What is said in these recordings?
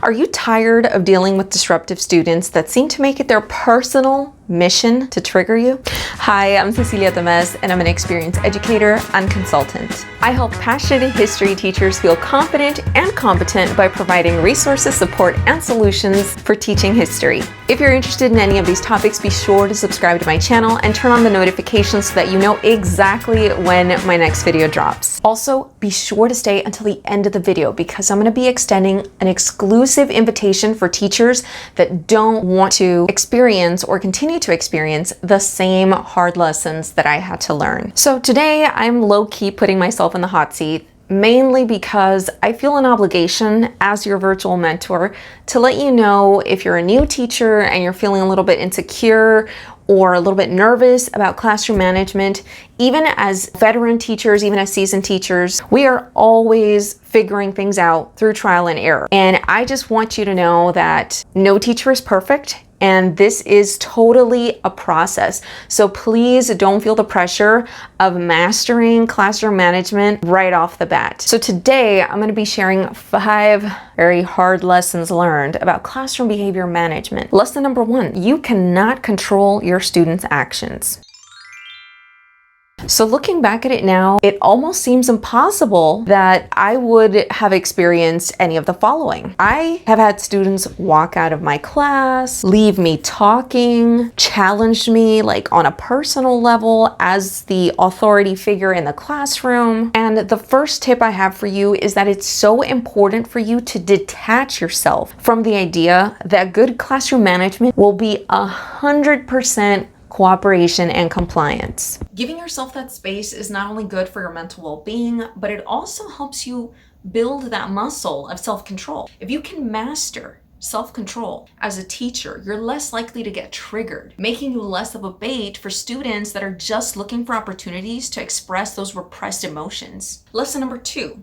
Are you tired of dealing with disruptive students that seem to make it their personal mission to trigger you? Hi, I'm Cecilia Temes, and I'm an experienced educator and consultant. I help passionate history teachers feel confident and competent by providing resources, support, and solutions for teaching history. If you're interested in any of these topics, be sure to subscribe to my channel and turn on the notifications so that you know exactly when my next video drops. Also, be sure to stay until the end of the video because I'm going to be extending an exclusive invitation for teachers that don't want to experience or continue to experience the same hard lessons that I had to learn. So today I'm low-key putting myself in the hot seat, mainly because I feel an obligation as your virtual mentor to let you know if you're a new teacher and you're feeling a little bit insecure or a little bit nervous about classroom management. Even as veteran teachers, even as seasoned teachers, we are always figuring things out through trial and error. And I just want you to know that no teacher is perfect, and this is totally a process. So please don't feel the pressure of mastering classroom management right off the bat. So today I'm going to be sharing 5 very hard lessons learned about classroom behavior management. Lesson number 1, you cannot control your students' actions. So looking back at it now, it almost seems impossible that I would have experienced any of the following. I have had students walk out of my class, leave me talking, challenge me like on a personal level as the authority figure in the classroom. And the first tip I have for you is that it's so important for you to detach yourself from the idea that good classroom management will be 100% cooperation and compliance. Giving yourself that space is not only good for your mental well-being, but it also helps you build that muscle of self-control. If you can master self-control as a teacher, you're less likely to get triggered, making you less of a bait for students that are just looking for opportunities to express those repressed emotions. Lesson number 2.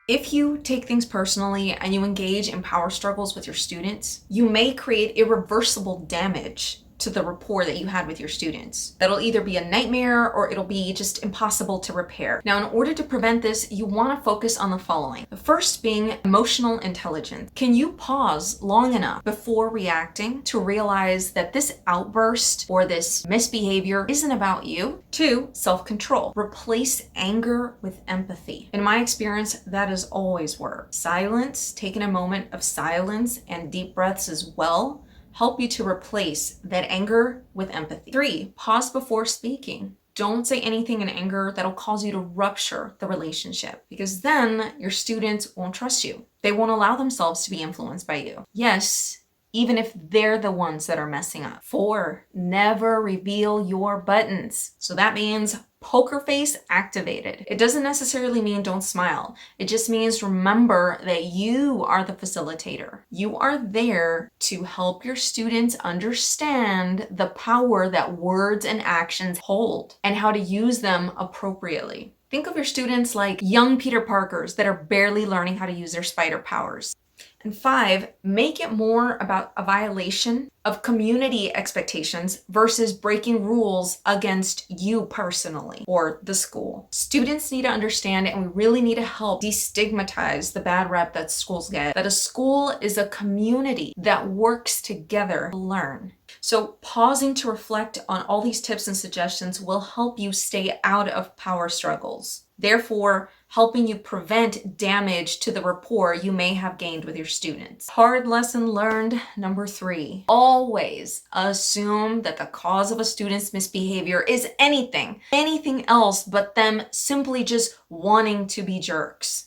If you take things personally and you engage in power struggles with your students, you may create irreversible damage to the rapport that you had with your students. That'll either be a nightmare or it'll be just impossible to repair. Now, in order to prevent this, you want to focus on the following. The first being emotional intelligence. Can you pause long enough before reacting to realize that this outburst or this misbehavior isn't about you? 2, self-control. Replace anger with empathy. In my experience, that has always worked. Silence, taking a moment of silence and deep breaths as well, help you to replace that anger with empathy. 3, pause before speaking. Don't say anything in anger that'll cause you to rupture the relationship, because then your students won't trust you. They won't allow themselves to be influenced by you. Yes, even if they're the ones that are messing up. 4, never reveal your buttons. So that means poker face activated. It doesn't necessarily mean don't smile. It just means remember that you are the facilitator. You are there to help your students understand the power that words and actions hold and how to use them appropriately. Think of your students like young Peter Parkers that are barely learning how to use their spider powers. And 5, make it more about a violation of community expectations versus breaking rules against you personally or the school. Students need to understand, and we really need to help destigmatize the bad rep that schools get, that a school is a community that works together to learn. So pausing to reflect on all these tips and suggestions will help you stay out of power struggles, therefore helping you prevent damage to the rapport you may have gained with your students. Hard lesson learned number 3. Always assume that the cause of a student's misbehavior is anything else but them simply just wanting to be jerks.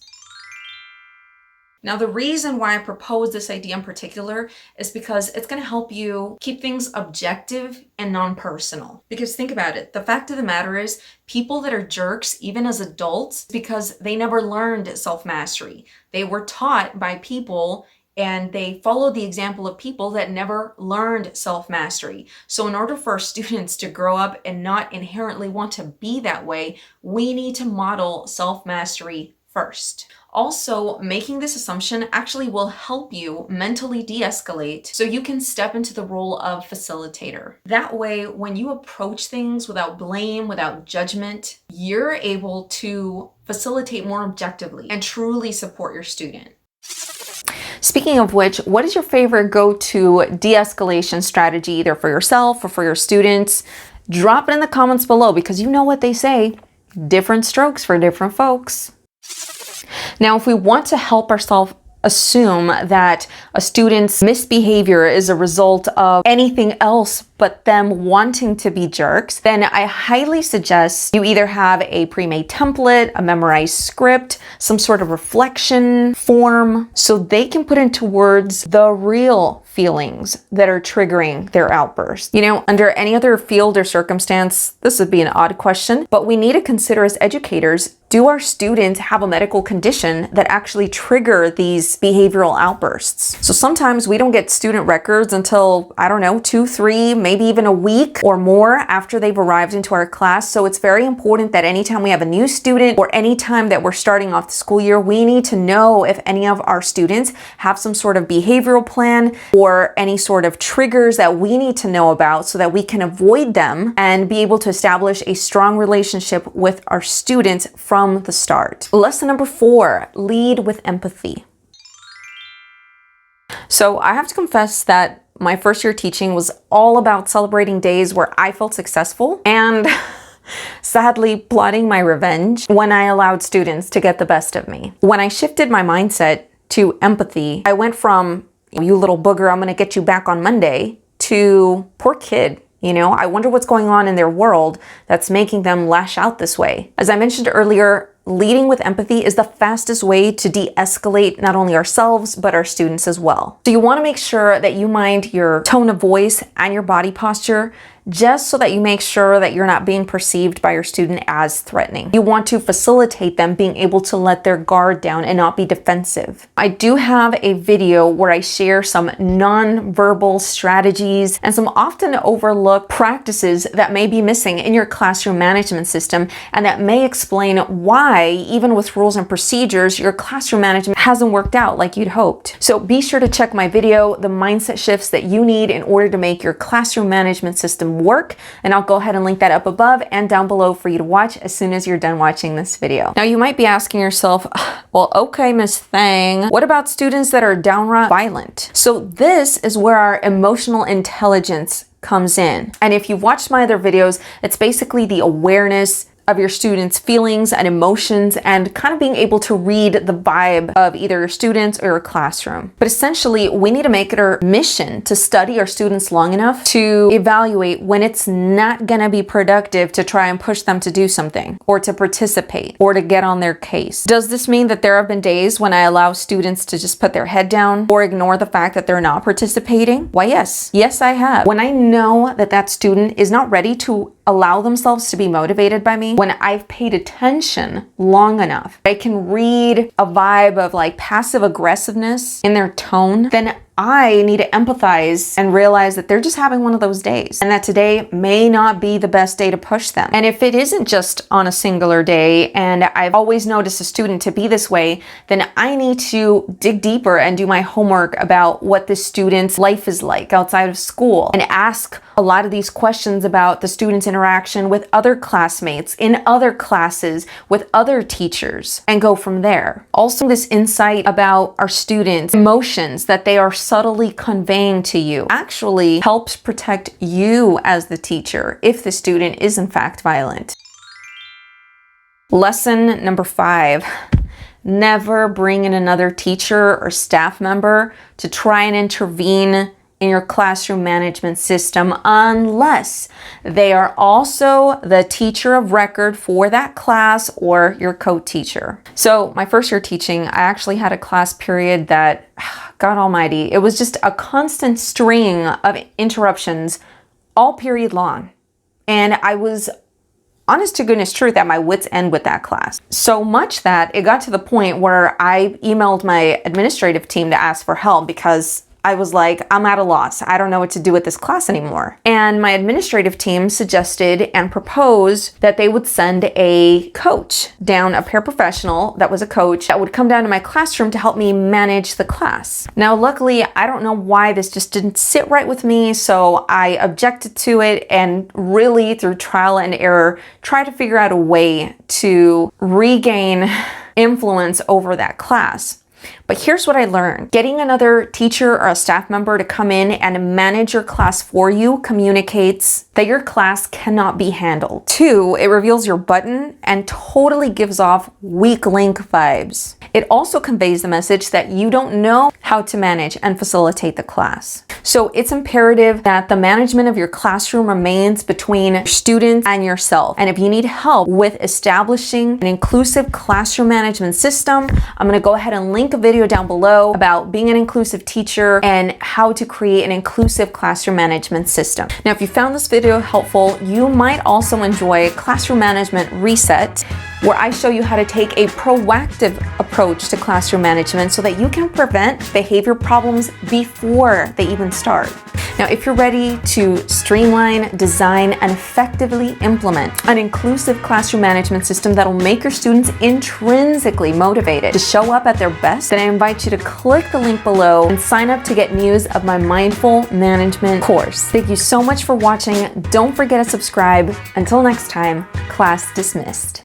Now, the reason why I propose this idea in particular is because it's going to help you keep things objective and non-personal. Because think about it, the fact of the matter is people that are jerks, even as adults, because they never learned self-mastery. They were taught by people and they followed the example of people that never learned self-mastery. So in order for our students to grow up and not inherently want to be that way, we need to model self-mastery first. Also, making this assumption actually will help you mentally de-escalate so you can step into the role of facilitator. That way, when you approach things without blame, without judgment, you're able to facilitate more objectively and truly support your student. Speaking of which, what is your favorite go-to de-escalation strategy, either for yourself or for your students? Drop it in the comments below, because you know what they say, different strokes for different folks. Now, if we want to help ourselves assume that a student's misbehavior is a result of anything else but them wanting to be jerks, then I highly suggest you either have a pre-made template, a memorized script, some sort of reflection form, so they can put into words the real feelings that are triggering their outburst. You know, under any other field or circumstance, this would be an odd question, but we need to consider as educators, do our students have a medical condition that actually trigger these behavioral outbursts? So sometimes we don't get student records until, I don't know, 2, 3, maybe even a week or more after they've arrived into our class. So it's very important that anytime we have a new student or anytime that we're starting off the school year, we need to know if any of our students have some sort of behavioral plan or any sort of triggers that we need to know about so that we can avoid them and be able to establish a strong relationship with our students from the start. Lesson number 4, lead with empathy. So I have to confess that my first year teaching was all about celebrating days where I felt successful and sadly plotting my revenge when I allowed students to get the best of me. When I shifted my mindset to empathy, I went from, you little booger, I'm gonna get you back on Monday, to poor kid. You know, I wonder what's going on in their world that's making them lash out this way. As I mentioned earlier, leading with empathy is the fastest way to de-escalate not only ourselves, but our students as well. So you want to make sure that you mind your tone of voice and your body posture, just so that you make sure that you're not being perceived by your student as threatening. You want to facilitate them being able to let their guard down and not be defensive. I do have a video where I share some non-verbal strategies and some often overlooked practices that may be missing in your classroom management system, and that may explain why, even with rules and procedures, your classroom management hasn't worked out like you'd hoped. So be sure to check my video, the mindset shifts that you need in order to make your classroom management system work, and I'll go ahead and link that up above and down below for you to watch as soon as you're done watching this video. Now you might be asking yourself, well, okay, Miss Thang, what about students that are downright violent? So this is where our emotional intelligence comes in. And if you've watched my other videos, it's basically the awareness of your students' feelings and emotions and kind of being able to read the vibe of either your students or your classroom. But essentially, we need to make it our mission to study our students long enough to evaluate when it's not gonna be productive to try and push them to do something or to participate or to get on their case. Does this mean that there have been days when I allow students to just put their head down or ignore the fact that they're not participating? Why, yes. Yes, I have. When I know that that student is not ready to allow themselves to be motivated by me, when I've paid attention long enough, I can read a vibe of like passive aggressiveness in their tone, then I need to empathize and realize that they're just having one of those days and that today may not be the best day to push them. And if it isn't just on a singular day and I've always noticed a student to be this way, then I need to dig deeper and do my homework about what the student's life is like outside of school and ask a lot of these questions about the student's interaction with other classmates, in other classes, with other teachers, and go from there. Also, this insight about our students' emotions that they are subtly conveying to you actually helps protect you as the teacher if the student is in fact violent. Lesson number 5. Never bring in another teacher or staff member to try and intervene in your classroom management system unless they are also the teacher of record for that class or your co-teacher. So my first year teaching, I actually had a class period that, God almighty, it was just a constant string of interruptions all period long. And I was honest to goodness truth at my wit's end with that class. So much that it got to the point where I emailed my administrative team to ask for help because I was like, I'm at a loss. I don't know what to do with this class anymore. And my administrative team suggested and proposed that they would send a coach down, a paraprofessional that was a coach that would come down to my classroom to help me manage the class. Now, luckily, I don't know why this just didn't sit right with me, so I objected to it and really, through trial and error, tried to figure out a way to regain influence over that class. But here's what I learned. Getting another teacher or a staff member to come in and manage your class for you communicates that your class cannot be handled. 2, it reveals your button and totally gives off weak link vibes. It also conveys the message that you don't know how to manage and facilitate the class. So it's imperative that the management of your classroom remains between students and yourself. And if you need help with establishing an inclusive classroom management system, I'm going to go ahead and link a video down below about being an inclusive teacher and how to create an inclusive classroom management system. Now, if you found this video helpful, you might also enjoy Classroom Management Reset, where I show you how to take a proactive approach to classroom management so that you can prevent behavior problems before they even start. Now, if you're ready to streamline, design, and effectively implement an inclusive classroom management system that'll make your students intrinsically motivated to show up at their best, then I invite you to click the link below and sign up to get news of my Mindful Management course. Thank you so much for watching. Don't forget to subscribe. Until next time, class dismissed.